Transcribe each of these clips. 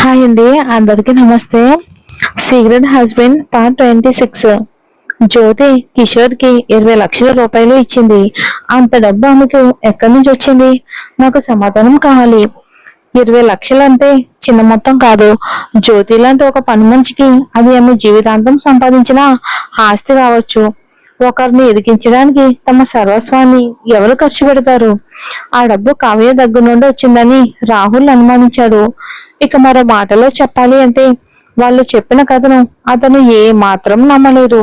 Hi అండి, అందరికీ నమస్తే. Secret husband part 26. జ్యోతి కిషోర్కి 20 లక్షల రూపాయలు ఇచ్చింది. అంత డబ్బు ఆమెకు ఎక్కడి నుంచి వచ్చింది? నాకు సమాధానం కావాలి. 20 లక్షలు అంటే చిన్న మొత్తం కాదు. జ్యోతి లాంటి ఒక పని మనిషికి అది ఆమె జీవితాంతం సంపాదించిన ఆస్తి కావచ్చు. ఒకరిని ఎదిగించడానికి తమ సర్వస్వాన్ని ఎవరు ఖర్చు పెడతారు? ఆ డబ్బు కావ్య దగ్గర నుండి వచ్చిందని రాహుల్ అనుమానించాడు. ఇక మరో మాటలో చెప్పాలి అంటే వాళ్ళు చెప్పిన కథను అతను ఏ మాత్రం నమ్మలేదు.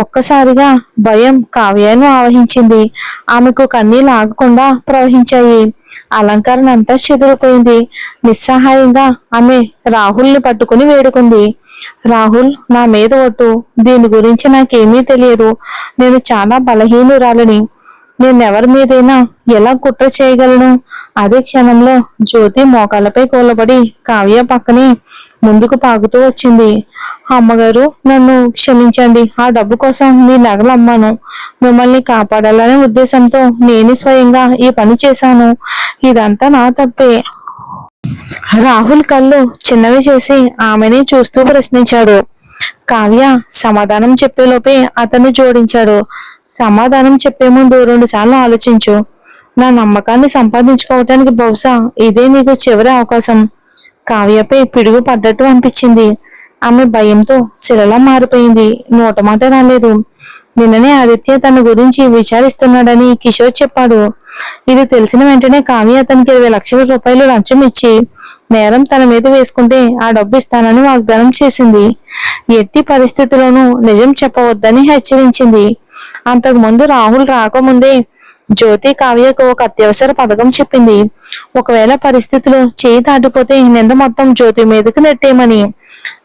ఒక్కసారిగా భయం కావ్యను ఆవహించింది. ఆమెకు కన్నీళ్ళు ఆగకుండా ప్రవహించాయి. అలంకరణ అంతా చెదిరిపోయింది. నిస్సహాయంగా ఆమె రాహుల్ని పట్టుకుని వేడుకుంది. రాహుల్, నా మీద ఒట్టు. దీని గురించి నాకేమీ తెలియదు. నేను చాలా బలహీనురాలని. నేనెవరి మీదైనా ఎలా కుట్ర చేయగలను? అదే క్షణంలో జ్యోతి మోకాళ్ళపై కూలబడి కావ్య పక్కనే ముందుకు పాకుతూ వచ్చింది. అమ్మగారు, నన్ను క్షమించండి. ఆ డబ్బు కోసం మీ నగలు అమ్మాను. మిమ్మల్ని కాపాడాలనే ఉద్దేశంతో నేను స్వయంగా ఈ పని చేశాను. ఇదంతా నా తప్పే. రాహుల్ కళ్ళు చిన్నవి చేసి ఆమెని చూస్తూ ప్రశ్నించాడు. కావ్య సమాధానం చెప్పేలోపే అతన్ని జోడించాడు. సమాధానం చెప్పే ముందు 2 సార్లు ఆలోచించు. నా నమ్మకాన్ని సంపాదించుకోవటానికి బహుశా ఇదే నీకు చివరి అవకాశం. కావ్యపై పిడుగు పడ్డట్టు అనిపించింది. ఆమె భయంతో శిలలా మారిపోయింది. నోట మాట రాలేదు. నిన్ననే ఆదిత్య తన గురించి విచారిస్తున్నాడని కిషోర్ చెప్పాడు. ఇది తెలిసిన వెంటనే కావ్య అతనికి 20 లక్షల రూపాయలు లంచం ఇచ్చి నేరం తన మీద వేసుకుంటే ఆ డబ్బు ఇస్తానని వాగ్దానం చేసింది. ఎట్టి పరిస్థితుల్లోనూ నిజం చెప్పవద్దని హెచ్చరించింది. అంతకుముందు రాహుల్ రాకముందే జ్యోతి కావ్యకు ఒక అత్యవసర పథకం చెప్పింది. ఒకవేళ పరిస్థితులు చేయి దాటిపోతే నింద మొత్తం జ్యోతి మీదకు నెట్టేయమని.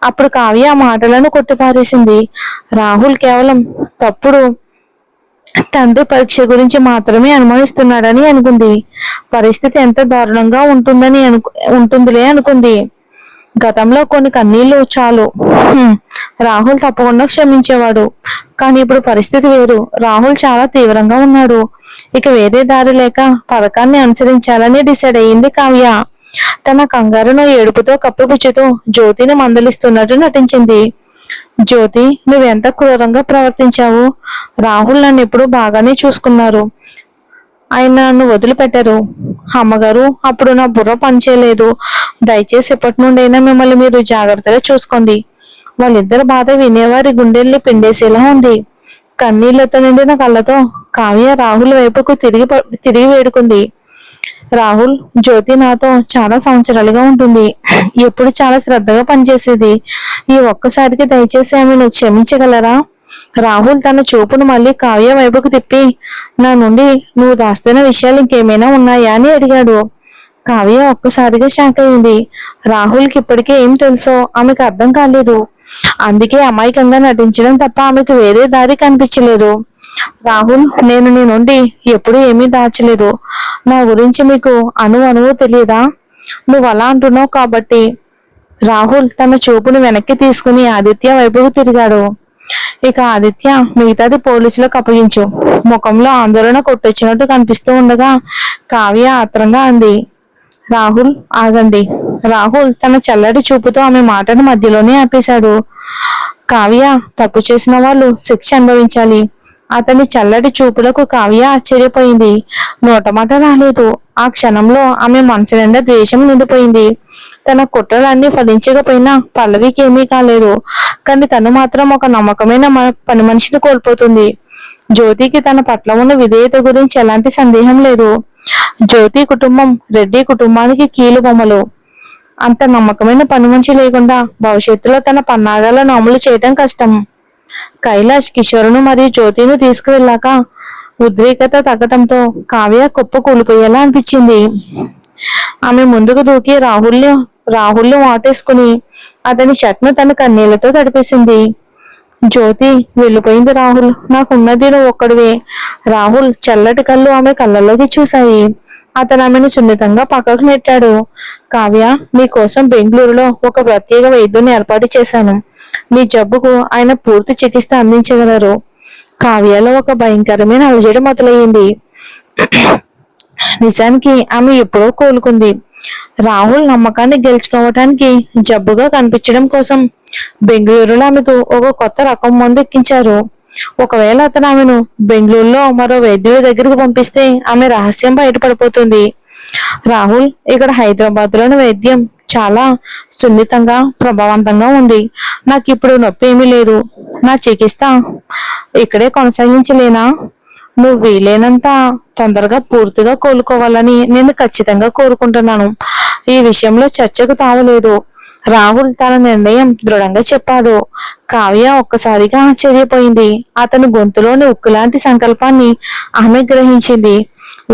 అప్పుడు కావ్య ఆ మాటలను కొట్టిపారేసింది. రాహుల్ కేవలం తప్పుడు తండ్రి పరీక్ష గురించి మాత్రమే అనుమానిస్తున్నాడని అనుకుంది. పరిస్థితి ఎంత దారుణంగా ఉంటుందిలే అనుకుంది. గతంలో కొన్ని కన్నీళ్లు చాలు. రాహుల్ తప్పకుండా క్షమించేవాడు. కానీ ఇప్పుడు పరిస్థితి వేరు. రాహుల్ చాలా తీవ్రంగా ఉన్నాడు. ఇక వేరే దారి లేక పథకాన్ని అనుసరించాలని డిసైడ్ అయ్యింది కావ్య. తన కంగారును ఏడుపుతో కప్పిపుచ్చుతూ జ్యోతిని మందలిస్తున్నట్టు నటించింది. జ్యోతి, నువ్వెంత క్రూరంగా ప్రవర్తించావు. రాహుల్ నన్ను ఎప్పుడు బాగానే చూసుకున్నారు. ఆయన నన్ను వదిలిపెట్టారు. అమ్మగారు, అప్పుడు నా బుర్ర పనిచేయలేదు. దయచేసి ఇప్పటి నుండైనా మిమ్మల్ని మీరు జాగ్రత్తగా చూసుకోండి. వాళ్ళిద్దరు బాధ వినేవారి గుండెల్ని పిండేసేలా ఉంది. కన్నీళ్లతో నిండిన కళ్ళతో కావ్య రాహుల్ వైపుకు తిరిగి వేడుకుంది. రాహుల్, జ్యోతి నాతో చాలా సంవత్సరాలుగా ఉంటుంది. ఎప్పుడు చాలా శ్రద్ధగా పనిచేసేది. ఈ ఒక్కసారికి దయచేసి ఆమెను క్షమించగలరా? రాహుల్ తన చూపును మళ్ళీ కావ్య వైపుకు తిప్పి, నా నుండి నువ్వు దాస్తున్న విషయాలు ఇంకేమైనా ఉన్నాయా అని అడిగాడు. కావ్య ఒక్కసారిగా షాక్ అయింది. రాహుల్కి ఇప్పటికే ఏం తెలుసో ఆమెకు అర్థం కాలేదు. అందుకే అమాయకంగా నటించడం తప్ప ఆమెకు వేరే దారి కనిపించలేదు. రాహుల్, నేను నీ నుండి ఎప్పుడూ ఏమీ దాచలేదు. నా గురించి మీకు అణువు తెలియదా? నువ్వు అలా అంటున్నావు కాబట్టి. రాహుల్ తన చూపును వెనక్కి తీసుకుని ఆదిత్య వైపుకు తిరిగాడు. ఇక ఆదిత్య, మిగతాది పోలీసులకు అప్పగించు. ముఖంలో ఆందోళన కొట్టొచ్చినట్టు కనిపిస్తూ ఉండగా కావ్య ఆత్రంగా అంది. రాహుల్, ఆగండి. రాహుల్ తన చల్లటి చూపుతో ఆమె మాటను మధ్యలోనే ఆపేశాడు. కావ్య, తప్పు చేసిన వాళ్ళు శిక్ష అనుభవించాలి. అతని చల్లటి చూపులకు కావ్య ఆశ్చర్యపోయింది. నోటమాట రాలేదు. ఆ క్షణంలో ఆమె మనసు నిండా ద్వేషం నిండిపోయింది. తన కుట్రలన్నీ ఫలించకపోయినా పల్లవికి ఏమీ కాలేదు. కానీ తను మాత్రం ఒక నమ్మకమైన పని మనిషిని కోల్పోతుంది. జ్యోతికి తన పట్ల ఉన్న విధేయత గురించి ఎలాంటి సందేహం లేదు. జ్యోతి కుటుంబం రెడ్డి కుటుంబానికి కీలు బొమ్మలు. అంత నమ్మకమైన పని మనిషి లేకుండా భవిష్యత్తులో తన పన్నాగాలను అమలు చేయటం కష్టం. కైలాష్ కిషోర్ను మరియు జ్యోతిని తీసుకువెళ్ళాక ఉద్రేకత తగ్గటంతో కావ్య కుప్ప కూలిపోయేలా అనిపించింది. ఆమె ముందుకు దూకి రాహుల్ని వాటేసుకుని అతని షర్ట్ను తన కన్నీళ్లతో తడిపేసింది. జ్యోతి, వెళ్ళిపోయింది రాహుల్. నాకున్నది నువ్వు ఒక్కడివే. రాహుల్ చల్లటి కళ్ళు ఆమె కళ్ళలోకి చూశాయి. అతను ఆమెను సున్నితంగా పక్కకు నెట్టాడు. కావ్య, నీకోసం బెంగళూరులో ఒక ప్రత్యేక వైద్యుని ఏర్పాటు చేశాను. నీ జబ్బుకు ఆయన పూర్తి చికిత్స అందించగలరు. కావ్యలో ఒక భయంకరమైన అలజడి మొదలయ్యింది. నిజానికి ఆమె ఎప్పుడో కోలుకుంది. రాహుల్ నమ్మకాన్ని గెలుచుకోవటానికి జబ్బుగా కనిపించడం కోసం బెంగళూరులో ఆమెకు ఒక కొత్త రకం మందు ఎక్కించారు. ఒకవేళ అతను ఆమెను బెంగళూరులో మరో వైద్యుడి దగ్గరికి పంపిస్తే ఆమె రహస్యం బయటపడిపోతుంది. రాహుల్, ఇక్కడ హైదరాబాద్ లోని వైద్యం చాలా సున్నితంగా ప్రభావవంతంగా ఉంది. నాకు ఇప్పుడు నొప్పి ఏమీ లేదు. నా చికిత్స ఇక్కడే కొనసాగించలేనా? నువ్వు వీలైనంత తొందరగా పూర్తిగా కోలుకోవాలని నేను ఖచ్చితంగా కోరుకుంటున్నాను. ఈ విషయంలో చర్చకు తావలేదు. రాహుల్ తన నిర్ణయం దృఢంగా చెప్పాడు. కావ్య ఒక్కసారిగా ఆశ్చర్యపోయింది. అతని గొంతులోని ఉక్కులాంటి సంకల్పాన్ని ఆమె గ్రహించింది.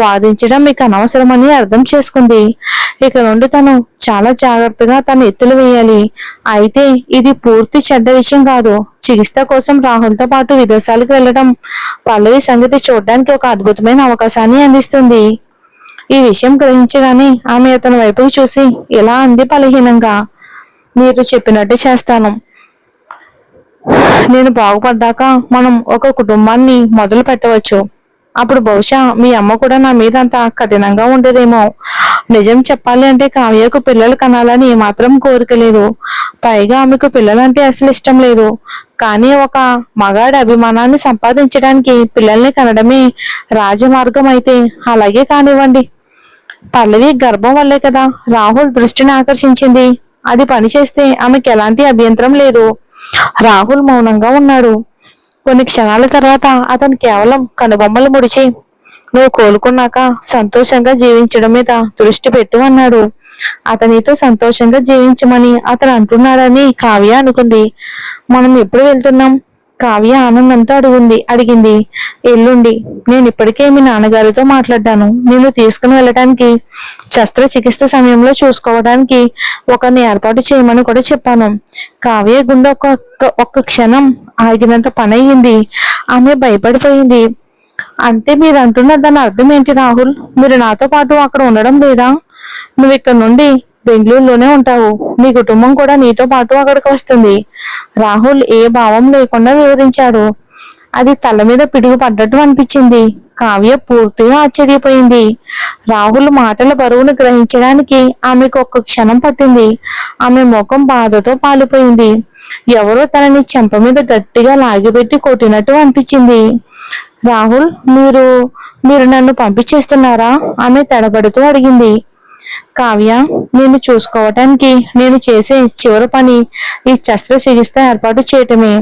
వాదించడం మీకు అనవసరమని అర్థం చేసుకుంది. ఇక నుండి తను చాలా జాగ్రత్తగా తన ఎత్తులు వేయాలి. అయితే ఇది పూర్తి చెడ్డ విషయం కాదు. చికిత్స కోసం రాహుల్తో పాటు విదేశాలకు వెళ్ళడం పల్లవి సంగతి చూడడానికి ఒక అద్భుతమైన అవకాశాన్ని అందిస్తుంది. ఈ విషయం గ్రహించగానే ఆమె అతని వైపుకి చూసి ఇలా అంది బలహీనంగా, మీరు చెప్పినట్టు చేస్తాను. నేను బాగుపడ్డాక మనం ఒక కుటుంబాన్ని మొదలు పెట్టవచ్చు. అప్పుడు బహుశా మీ అమ్మ కూడా నా మీద అంత కఠినంగా ఉండేదేమో. నిజం చెప్పాలి అంటే కావ్యకు పిల్లలు కనాలని ఏమాత్రం కోరిక లేదు. పైగా ఆమెకు పిల్లలంటే అసలు ఇష్టం లేదు. కానీ ఒక మగాడి అభిమానాన్ని సంపాదించడానికి పిల్లల్ని కనడమే రాజమార్గం అయితే అలాగే కానివ్వండి. పల్లవి గర్భం వల్లే కదా రాహుల్ దృష్టిని ఆకర్షించింది. అది పనిచేస్తే ఆమెకి ఎలాంటి అభ్యంతరం లేదు. రాహుల్ మౌనంగా ఉన్నాడు. కొన్ని క్షణాల తర్వాత అతను కేవలం కనుబొమ్మలు ముడిచి, నువ్వు కోలుకున్నాక సంతోషంగా జీవించడం మీద దృష్టి పెట్టు అన్నాడు. అతనితో సంతోషంగా జీవించమని అతను అంటున్నాడని కావ్య అనుకుంది. మనం ఎప్పుడు వెళ్తున్నాం? కావ్య ఆనందంతో అడిగింది. ఎల్లుండి. నేను ఇప్పటికే మీ నాన్నగారితో మాట్లాడ్డాను. నేను తీసుకుని వెళ్ళడానికి, శస్త్రచికిత్స సమయంలో చూసుకోవడానికి ఒకరిని ఏర్పాటు చేయమని కూడా చెప్పాను. కావ్య గుండె ఒక్క క్షణం ఆగినంత పని అయ్యింది. ఆమె భయపడిపోయింది. అంటే మీరు అంటున్న దాని అర్థం ఏంటి రాహుల్? మీరు నాతో పాటు అక్కడ ఉండడం లేదా? నువ్వు ఇక్కడ నుండి బెంగళూరులోనే ఉంటావు. నీ కుటుంబం కూడా నీతో పాటు అక్కడికి వస్తుంది. రాహుల్ ఏ భావం లేకుండా వివరించాడు. అది తల మీద పిడుగు పడ్డట్టు అనిపించింది. కావ్య పూర్తిగా ఆశ్చర్యపోయింది. రాహుల్ మాటల బరువును గ్రహించడానికి ఆమెకు ఒక్క క్షణం పట్టింది. ఆమె ముఖం బాధతో పాలిపోయింది. ఎవరో తనని చెంప మీద గట్టిగా లాగిపెట్టి కొట్టినట్టు అనిపించింది. రాహుల్, మీరు నన్ను పంపించేస్తున్నారా? ఆమె తడబడుతూ అడిగింది. కావ్య, నేను చూసుకోవటానికి నేను చేసే చివరి పని ఈ శస్త్రచికిత్స ఏర్పాటు చేయటమే.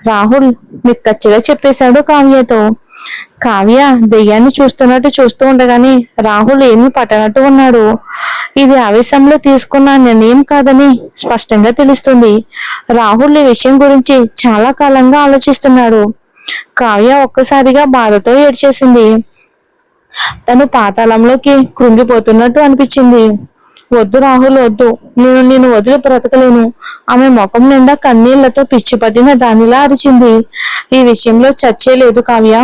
రాహుల్ నిక్కచ్చిగా చెప్పేశాడు కావ్యతో. కావ్య దెయ్యాన్ని చూస్తున్నట్టు చూస్తూ ఉండగానే రాహుల్ ఏమీ పట్టనట్టు ఉన్నాడు. ఇది ఆవేశంలో తీసుకున్న నిర్ణయం కాదని స్పష్టంగా తెలుస్తుంది. రాహుల్ ఈ విషయం గురించి చాలా కాలంగా ఆలోచిస్తున్నాడు. కావ్య ఒక్కసారిగా బాధతో ఏడ్చేసింది. తను పాతాళంలోకి కృంగిపోతున్నట్టు అనిపించింది. వద్దు రాహుల్, వద్దు. నేను వదిలి బ్రతకలేను. ఆమె ముఖం నిండా కన్నీళ్లతో పిచ్చి పట్టిన దానిలా అరిచింది. ఈ విషయంలో చర్చే లేదు కావ్య.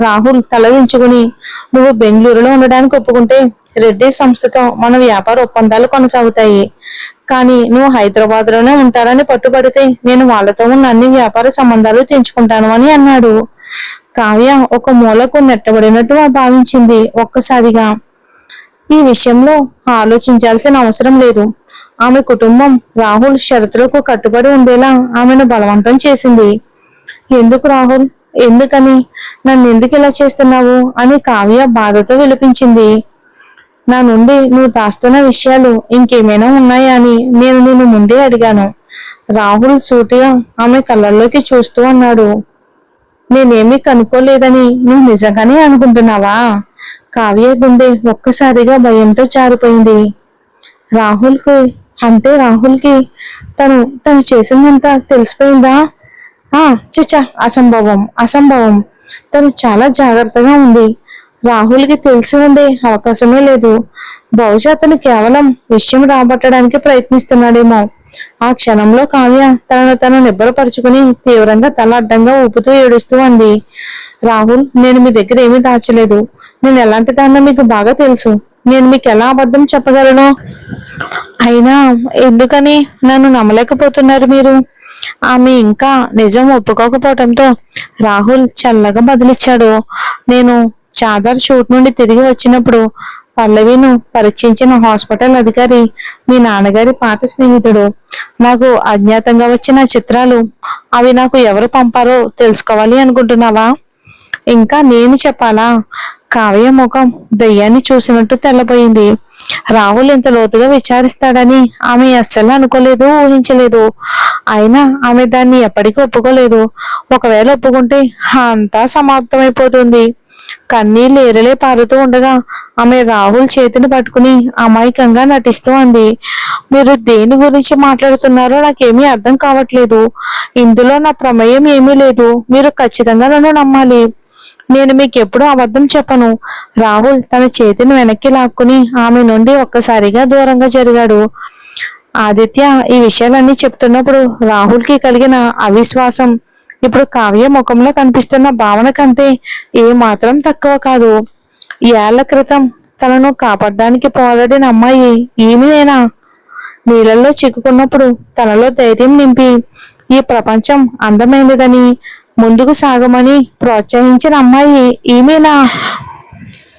రాహుల్ తలదించుకుని, నువ్వు బెంగళూరులో ఉండడానికి ఒప్పుకుంటే రెడ్డి సంస్థతో మన వ్యాపార ఒప్పందాలు కొనసాగుతాయి. కానీ నువ్వు హైదరాబాద్ లోనే ఉంటారని పట్టుబడితే నేను వాళ్ళతో ఉన్న అన్ని వ్యాపార సంబంధాలు తెంచుకుంటాను అని అన్నాడు. కావ్య ఒక మూలకు నెట్టబడినట్టు భావించింది ఒక్కసారిగా. ఈ విషయంలో ఆలోచించాల్సిన అవసరం లేదు. ఆమె కుటుంబం రాహుల్ షరతులకు కట్టుబడి ఉండేలా ఆమెను బలవంతం చేసింది. ఎందుకు రాహుల్? ఎందుకని? నన్ను ఎందుకు ఇలా చేస్తున్నావు అని కావ్య బాధతో విలపించింది. నా నుండి నువ్వు దాస్తున్న విషయాలు ఇంకేమైనా ఉన్నాయా అని నేను నిన్ను ముందే అడిగాను. రాహుల్ సూటిగా ఆమె కళ్ళల్లోకి చూస్తూ అన్నాడు. నేనేమీ కనుక్కోలేదని నువ్వు నిజంగానే అనుకుంటున్నావా? కావ్య గుండె ఒక్కసారిగా భయంతో జారిపోయింది. రాహుల్కి తను చేసిందంతా తెలిసిపోయిందా? చచ్చా, అసంభవం. తను చాలా జాగ్రత్తగా ఉంది. రాహుల్కి తెలిసి ఉండే అవకాశమే లేదు. బహుశా అతను కేవలం విషయం రాబట్టడానికి ప్రయత్నిస్తున్నాడేమో. ఆ క్షణంలో కావ్య తను నిబ్బరపరుచుకుని తీవ్రంగా తల అడ్డంగా ఊపుతూ ఏడుస్తూ అంది. రాహుల్, నేను మీ దగ్గర ఏమీ దాచలేదు. నేను ఎలాంటి దాన్నో మీకు బాగా తెలుసు. నేను మీకు ఎలా అబద్ధం చెప్పగలను? అయినా ఎందుకని నన్ను నమ్మలేకపోతున్నారు మీరు? ఆమె ఇంకా నిజం ఒప్పుకోకపోవటంతో రాహుల్ చల్లగా బదిలిచ్చాడు. నేను చాదర్ షూట్ నుండి తిరిగి వచ్చినప్పుడు పల్లవిను పరీక్షించిన హాస్పిటల్ అధికారి మీ నాన్నగారి పాత స్నేహితుడు. నాకు అజ్ఞాతంగా వచ్చిన చిత్రాలు అవి నాకు ఎవరు పంపారో తెలుసుకోవాలి అనుకుంటున్నావా? ఇంకా నేను చెప్పాలా? కావ్య ముఖం దయ్యాన్ని చూసినట్టు తెల్లబోయింది. రాహుల్ ఇంత లోతుగా విచారిస్తాడని ఆమె అస్సలు అనుకోలేదు, ఊహించలేదు. అయినా ఆమె దాన్ని ఎప్పటికీ ఒప్పుకోలేదు. ఒకవేళ ఒప్పుకుంటే అంతా సమాప్తమైపోతుంది. కన్నీళ్లు ఎరలే పారుతూ ఉండగా ఆమె రాహుల్ చేతిని పట్టుకుని అమాయకంగా నటిస్తూ అంది, మీరు దేని గురించి మాట్లాడుతున్నారో నాకేమీ అర్థం కావట్లేదు. ఇందులో నా ప్రమేయం ఏమీ లేదు. మీరు ఖచ్చితంగా నన్ను నమ్మాలి. నేను మీకు ఎప్పుడూ అబద్ధం చెప్పను. రాహుల్ తన చేతిని వెనక్కి లాక్కుని ఆమె నుండి ఒక్కసారిగా దూరంగా జరిగాడు. ఆదిత్య ఈ విషయాలన్నీ చెప్తున్నప్పుడు రాహుల్ కి కలిగిన అవిశ్వాసం ఇప్పుడు కావ్య ముఖంలో కనిపిస్తున్న భావన కంటే ఏ మాత్రం తక్కువ కాదు. ఏళ్ల క్రితం తనను కాపాడడానికి పోరాడిన అమ్మాయి ఈమెనేనా? నీళ్ళల్లో చిక్కుకున్నప్పుడు తనలో ధైర్యం నింపి ఈ ప్రపంచం అందమైనదని ముందుకు సాగమని ప్రోత్సహించిన అమ్మాయి ఈమెనా?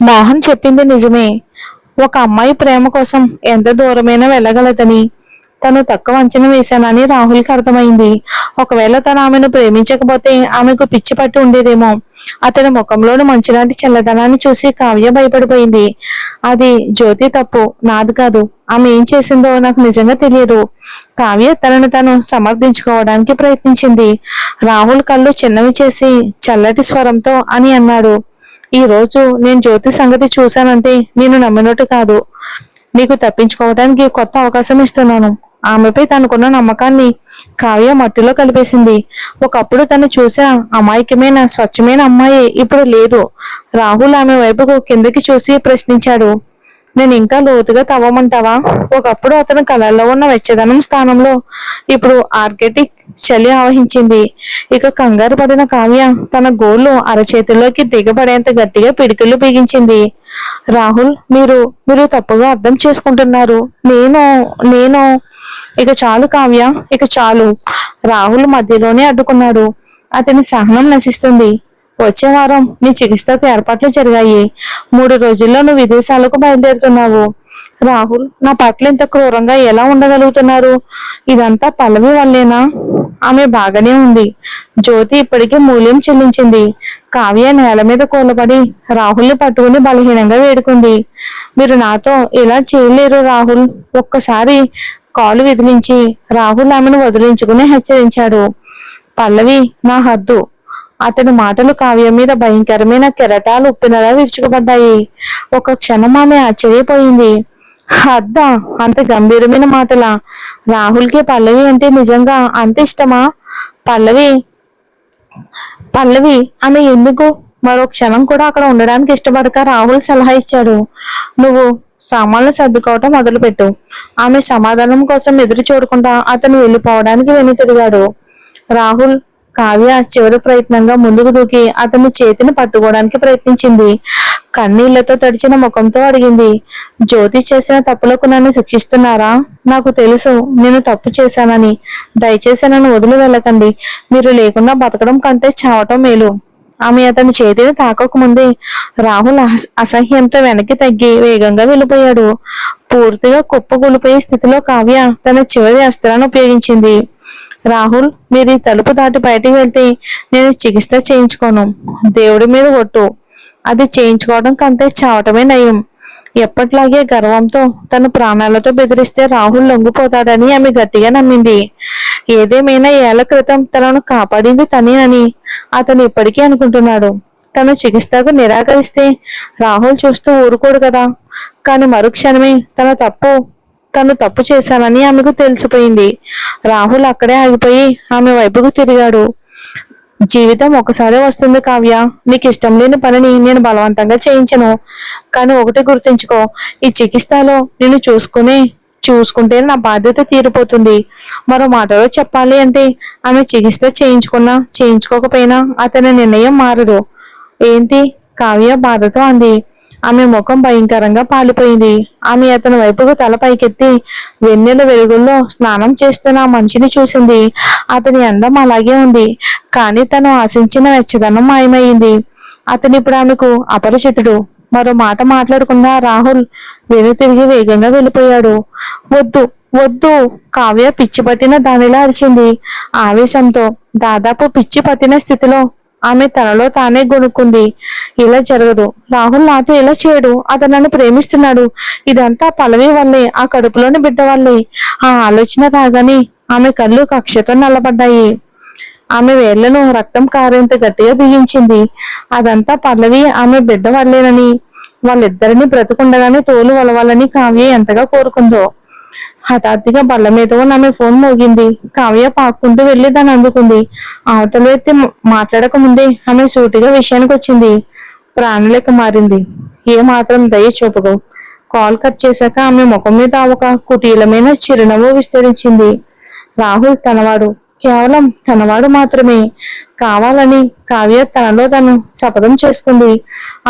మోహన్ చెప్పింది నిజమే. ఒక అమ్మాయి ప్రేమ కోసం ఎంత దూరమైనా వెళ్ళగలదని తను తక్కువ అంచనా వేశానని రాహుల్కి అర్థమైంది. ఒకవేళ తను ఆమెను ప్రేమించకపోతే ఆమెకు పిచ్చి పట్టి ఉండేదేమో. అతని ముఖంలోని మంచులాంటి చల్లదనాన్ని చూసి కావ్య భయపడిపోయింది. అది జ్యోతి తప్పు, నాది కాదు. ఆమె ఏం చేసిందో నాకు నిజంగా తెలియదు. కావ్య తనను తను సమర్థించుకోవడానికి ప్రయత్నించింది. రాహుల్ కళ్ళు చిన్నవి చేసి చల్లటి స్వరంతో అని అన్నాడు, ఈ రోజు నేను జ్యోతి సంగతి చూశానంటే నేను నమ్మినట్టు కాదు. నీకు తప్పించుకోవడానికి కొత్త అవకాశం ఇస్తున్నాను. ఆమెపై తనకున్న నమ్మకాన్ని కావ్య మట్టిలో కలిపేసింది. ఒకప్పుడు తను చూసిన అమాయకమైన స్వచ్ఛమైన అమ్మాయి ఇప్పుడు లేదు. రాహుల్ ఆమె వైపుకు కిందకి చూసి ప్రశ్నించాడు, నేను ఇంకా లోతుగా తవ్వమంటావా? ఒకప్పుడు అతని కళల్లో ఉన్న వెచ్చదనం స్థానంలో ఇప్పుడు ఆర్కిటిక్ చలి ఆవహించింది. ఇక కంగారు పడిన కావ్య తన గోళ్లు అరచేతుల్లోకి దిగబడేంత గట్టిగా పిడికిళ్ళు బిగించింది. రాహుల్, మీరు మీరు తప్పుగా అర్థం చేసుకుంటున్నారు. నేను నేను ఇక చాలు కావ్య, ఇక చాలు. రాహుల్ మధ్యలోనే అడ్డుకున్నాడు. అతని సహనం నశిస్తుంది. వచ్చే వారం నీ చికిత్సకు ఏర్పాట్లు జరిగాయి. 3 రోజుల్లో నువ్వు విదేశాలకు బయలుదేరుతున్నావు. రాహుల్, నా పట్ల ఇంత క్రూరంగా ఎలా ఉండగలుగుతున్నారు? ఇదంతా పల్లవి వల్లేనా? ఆమె బాగానే ఉంది. జ్యోతి ఇప్పటికీ మూల్యం చెల్లించింది. కావ్య నేల మీద కూలబడి రాహుల్ని పట్టుకుని బలహీనంగా వేడుకుంది, మీరు నాతో ఇలా చేయలేరు రాహుల్. ఒక్కసారి కాలు విదిలించి రాహుల్ ఆమెను వదిలించుకుని హెచ్చరించాడు. పల్లవి నా హద్దు. అతని మాటలు కావ్య మీద భయంకరమైన కెరటాలు ఉప్పినలా విరుచుకుపడ్డాయి. ఒక క్షణం ఆమె ఆశ్చర్యపోయింది. హద్దా? అంత గంభీరమైన మాటలా? రాహుల్కి పల్లవి అంటే నిజంగా అంత ఇష్టమా? పల్లవి పల్లవి ఆమె ఎందుకు మరో క్షణం కూడా అక్కడ ఉండడానికి ఇష్టపడక రాహుల్ సలహా ఇచ్చాడు, నువ్వు సామాన్లు సర్దుకోవటం మొదలుపెట్టు. ఆమె సమాధానం కోసం ఎదురు చూడకుండా అతను వెళ్ళిపోవడానికి వెనుతిరిగాడు. రాహుల్ కావ్య చివరి ప్రయత్నంగా ముందుకు దూకి అతని చేతిని పట్టుకోవడానికి ప్రయత్నించింది. కన్నీళ్లతో తడిచిన ముఖంతో అడిగింది, జ్యోతి చేసిన తప్పులకు నన్ను శిక్షిస్తున్నారా? నాకు తెలుసు నేను తప్పు చేశానని. దయచేసి నన్ను వదిలి వెళ్ళకండి. మీరు లేకుండా బతకడం కంటే చావటం మేలు. ఆమె అతని చేతిని తాకకముందే రాహుల్ అసహ్యంతో వెనక్కి తగ్గి వేగంగా వెళ్ళిపోయాడు. పూర్తిగా కుప్పకూలిపోయే స్థితిలో కావ్య తన చివరి అస్త్రాన్ని ఉపయోగించింది. రాహుల్, మీరు ఈ తలుపు దాటి బయటికి వెళ్తే నేను చికిత్స చేయించుకోను. దేవుడి మీద ఒట్టు. అది చేయించుకోవడం కంటే చావటమే నయం. ఎప్పట్లాగే గర్వంతో తన ప్రాణాలతో బెదిరిస్తే రాహుల్ లొంగిపోతాడని ఆమె గట్టిగా నమ్మింది. ఏదేమైనా ఏళ్ల క్రితం తనను కాపాడింది తనేనని అతను ఇప్పటికీ అనుకుంటున్నాడు. తను చికిత్సకు నిరాకరిస్తే రాహుల్ చూస్తూ ఊరుకోడు కదా. కానీ మరుక్షణమే తను తప్పు చేశానని ఆమెకు తెలిసిపోయింది. రాహుల్ అక్కడే ఆగిపోయి ఆమె వైపుకు తిరిగాడు. జీవితం ఒకసారి వస్తుంది కావ్య. నీకు ఇష్టం లేని పనిని నేను బలవంతంగా చేయించను. కానీ ఒకటి గుర్తుంచుకో, ఈ చికిత్సలో నిన్ను చూసుకుంటే నా బాధ్యత తీరిపోతుంది. మరో మాటలో చెప్పాలి అంటే ఆమె చికిత్స చేయించుకున్నా చేయించుకోకపోయినా అతని నిర్ణయం మారదు. ఏంటి? కావ్య బాధతో అంది. ఆమె ముఖం భయంకరంగా పాలిపోయింది. ఆమె అతని వైపుకు తల పైకెత్తి వెన్నెల వెలుగుల్లో స్నానం చేస్తున్న ఆ మనిషిని చూసింది. అతని అందం అలాగే ఉంది, కానీ తను ఆశించిన వెచ్చదనం మాయమైంది. అతను ఇప్పుడు ఆమెకు అపరిచితుడు. మరో మాట మాట్లాడకుండా రాహుల్ తిరిగి వేగంగా వెళ్ళిపోయాడు. వద్దు వద్దు, కావ్య పిచ్చి పట్టిన దానిలా అరిచింది ఆవేశంతో. దాదాపు పిచ్చి పట్టిన స్థితిలో ఆమె తనలో తానే గొనుక్కుంది. ఇలా జరగదు, రాహుల్ నాతో ఇలా చేయడు, అతను నన్ను ప్రేమిస్తున్నాడు, ఇదంతా పల్లవి వల్లే, ఆ కడుపులోని బిడ్డ వల్లే. ఆ ఆలోచన రాగానే ఆమె కళ్ళు కక్షతో నల్లబడ్డాయి. ఆమె వేళ్లను రక్తం కారేంత గట్టిగా బిగించింది. అదంతా పల్లవి ఆమె బిడ్డ వల్లేనని, వాళ్ళిద్దరిని బ్రతుకుండగానే తోలు వలవాలని కావ్య ఎంతగా కోరుకుందో. హఠాత్తుగా బల్ల మీద ఉన్న ఆమె ఫోన్ మోగింది. కావ్య పాక్కుంటూ వెళ్లి దాన్ని అందుకుంది. అవతల వ్యక్తి మాట్లాడక ముందే ఆమె సూటిగా విషయానికి వచ్చింది. ప్రాణలేక మారింది, ఏ మాత్రం దయ చూపకు. కాల్ కట్ చేశాక ఆమె ముఖం మీద ఒక కుటీలమైన చిరునవ్వు విస్తరించింది. రాహుల్ తనవాడు, కేవలం తనవాడు మాత్రమే కావాలని కావ్య తనలో తను శపథం చేసుకుంది.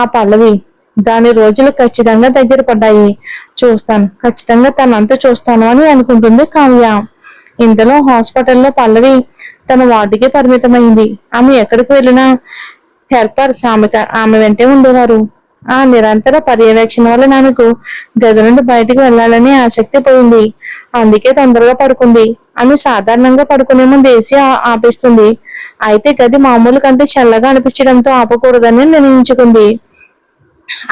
ఆ పల్లవి, దాని రోజులు ఖచ్చితంగా దగ్గర పడ్డాయి. చూస్తాను, ఖచ్చితంగా తనంతా చూస్తాను అని అనుకుంటుంది కావ్య. ఇంతలో హాస్పిటల్లో పల్లవి తన వార్డుకి పరిమితమైంది. ఆమె ఎక్కడికి వెళ్ళినా హెల్పర్స్ ఆమె వెంటే ఉండేవారు. ఆ నిరంతర పర్యవేక్షణ వల్ల ఆమెకు గది నుండి బయటికి వెళ్లాలని ఆసక్తి పోయింది. అందుకే తొందరగా పడుకుంది. ఆమె సాధారణంగా పడుకునే ముందు ఏసీ ఆపేస్తుంది. అయితే గది మామూలు కంటే చల్లగా అనిపించడంతో ఆపకూడదని నిర్ణయించుకుంది.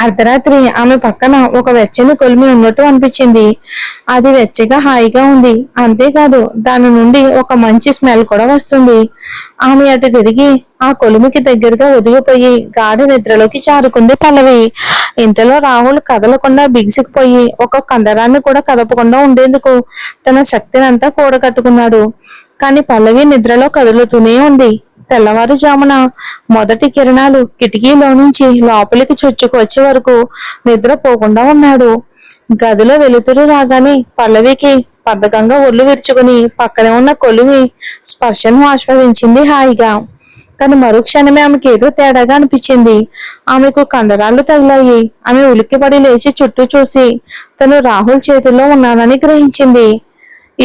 అర్ధరాత్రి ఆమె పక్కన ఒక వెచ్చని కొలిమి ఉన్నట్టు అనిపించింది. అది వెచ్చగా హాయిగా ఉంది. అంతేకాదు దాని నుండి ఒక మంచి స్మెల్ కూడా వస్తుంది. ఆమె అటు తిరిగి ఆ కొలిమికి దగ్గరగా ఒదిగిపోయి గాఢ నిద్రలోకి జారుకుంది పల్లవి. ఇంతలో రాహుల్ కదలకుండా బిగిసిపోయి ఒక కండరాన్ని కూడా కదపకుండా ఉండేందుకు తన శక్తిని అంతా కూడగట్టుకున్నాడు. కాని పల్లవి నిద్రలో కదులుతూనే ఉంది. తెల్లవారుజామున మొదటి కిరణాలు కిటికీలో నుంచి లోపలికి చొచ్చుకు వచ్చే వరకు నిద్రపోకుండా ఉన్నాడు. గదిలో వెలుతురు రాగానే పల్లవికి బద్ధకంగా ఒళ్ళు విరుచుకుని పక్కనే ఉన్న కొలిమి స్పర్శను ఆస్వాదించింది హాయిగా. కానీ మరుక్షణమే ఆమెకి ఏదో తేడాగా అనిపించింది. ఆమెకు కండరాలు తగిలాయి. ఆమె ఉలిక్కిపడి లేచి చుట్టూ చూసి తను రాహుల్ చేతుల్లో ఉన్నానని గ్రహించింది.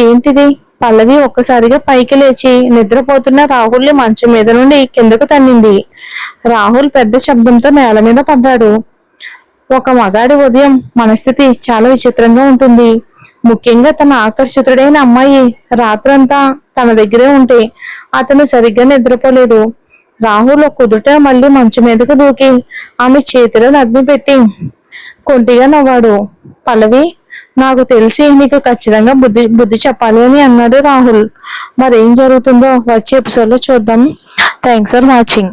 ఏంటిది? పల్లవి ఒక్కసారిగా పైకి లేచి నిద్రపోతున్న రాహుల్ని మంచం మీద నుండి కిందకు తన్నింది. రాహుల్ పెద్ద శబ్దంతో నేల మీద పడ్డాడు. ఒక మగాడి ఉదయం మనస్థితి చాలా విచిత్రంగా ఉంటుంది. ముఖ్యంగా తన ఆకర్షితుడైన అమ్మాయి రాత్రంతా తన దగ్గరే ఉంటే అతను సరిగ్గా నిద్రపోలేదు. రాహుల్ కుదుట మళ్ళీ మంచం మీదకు దూకి ఆమె చేతిలో నగ్మి పెట్టి కొంటిగా నవ్వాడు. పల్లవి, నాకు తెలిసి నీకు ఖచ్చితంగా బుద్ధి చెప్పాలి అని అన్నాడు రాహుల్. మరేం జరుగుతుందో వచ్చే ఎపిసోడ్ లో చూద్దాం. Thanks for watching.